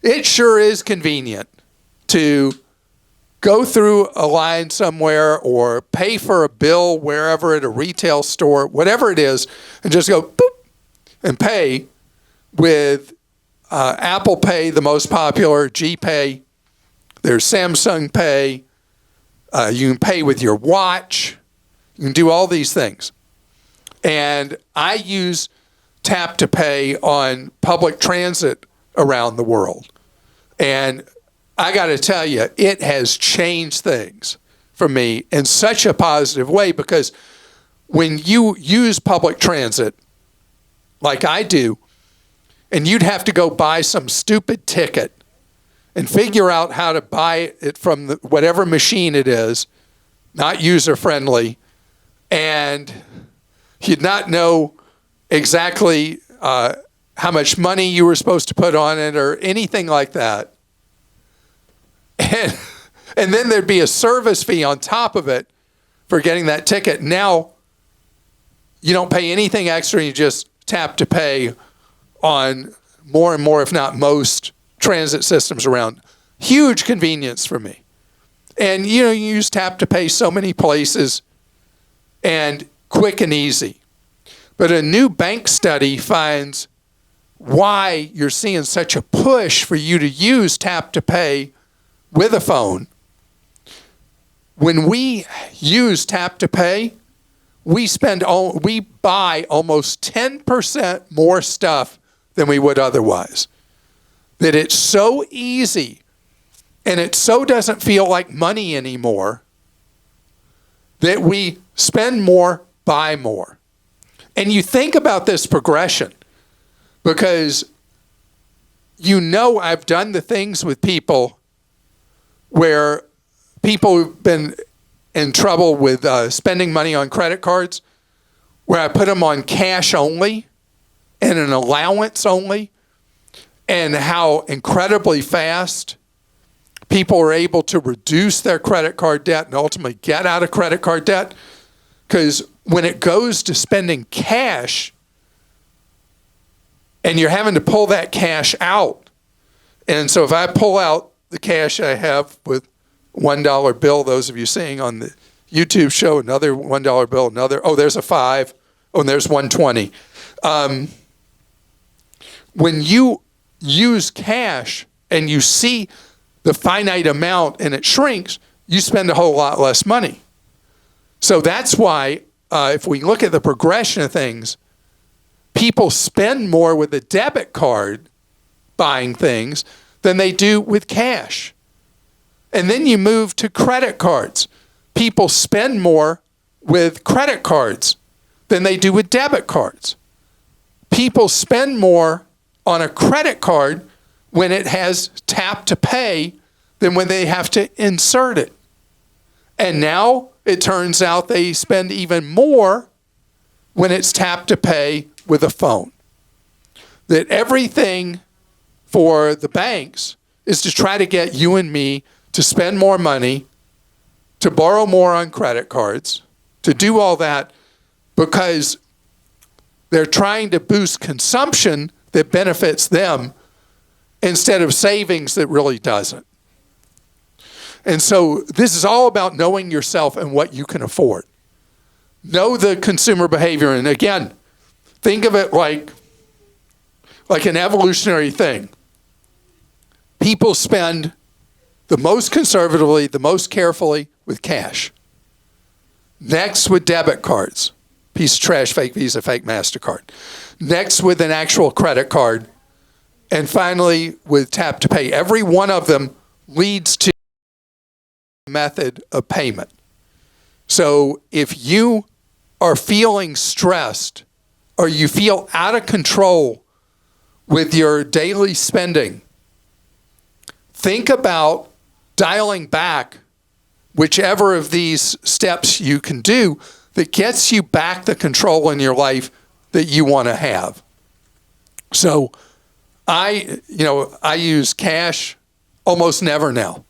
it sure is convenient to go through a line somewhere or pay for a bill wherever at a retail store, whatever it is, and just go boop and pay with Apple Pay, the most popular, GPay. There's Samsung Pay. You can pay with your watch. You can do all these things. And I use Tap to Pay on public transit around the world. And I got to tell you, it has changed things for me in such a positive way, because when you use public transit, like I do, and you'd have to go buy some stupid ticket and figure out how to buy it from whatever machine it is, not user-friendly, and you'd not know exactly how much money you were supposed to put on it or anything like that. And then there'd be a service fee on top of it for getting that ticket. Now, you don't pay anything extra. You just tap to pay on more and more, if not most, transit systems around. Huge convenience for me. And, you use tap to pay so many places, and quick and easy. But a new bank study finds why you're seeing such a push for you to use tap to pay with a phone. When we use Tap to Pay, we buy almost 10% more stuff than we would otherwise. That it's so easy, and it so doesn't feel like money anymore, that we spend more, buy more. And you think about this progression, because I've done the things with people where people who've been in trouble with spending money on credit cards, where I put them on cash only and an allowance only, and how incredibly fast people are able to reduce their credit card debt and ultimately get out of credit card debt. Because when it goes to spending cash and you're having to pull that cash out, and so if I pull out the cash I have with $1 bill, those of you seeing on the YouTube show, another $1 bill, there's a 5, and there's 120. When you use cash and you see the finite amount and it shrinks, you spend a whole lot less money. So that's why, if we look at the progression of things, people spend more with a debit card buying things than they do with cash. And then you move to credit cards. People spend more with credit cards than they do with debit cards. People spend more on a credit card when it has tap to pay than when they have to insert it. And now it turns out they spend even more when it's tap to pay with a phone. That everything for the banks is to try to get you and me to spend more money, to borrow more on credit cards, to do all that, because they're trying to boost consumption that benefits them instead of savings that really doesn't. And so this is all about knowing yourself and what you can afford. Know the consumer behavior. And again, think of it like an evolutionary thing. People spend the most conservatively, the most carefully with cash. Next with debit cards. Piece of trash, fake Visa, fake MasterCard. Next with an actual credit card. And finally with tap to pay. Every one of them leads to a method of payment. So if you are feeling stressed or you feel out of control with your daily spending, think about dialing back whichever of these steps you can do that gets you back the control in your life that you want to have. So I use cash almost never now.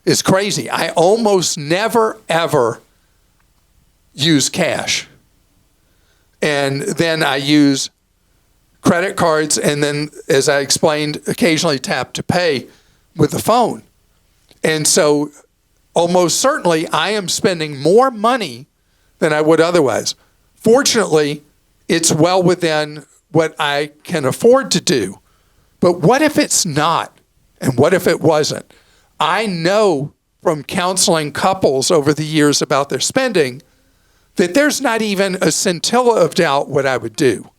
It's crazy. I almost never, ever use cash. And then I use credit cards, and then, as I explained, occasionally tap to pay with the phone. And so almost certainly I am spending more money than I would otherwise. Fortunately, it's well within what I can afford to do. But what if it's not? And what if it wasn't? I know from counseling couples over the years about their spending that there's not even a scintilla of doubt what I would do.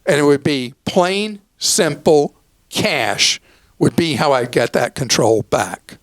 And it would be plain, simple cash would be how I get that control back.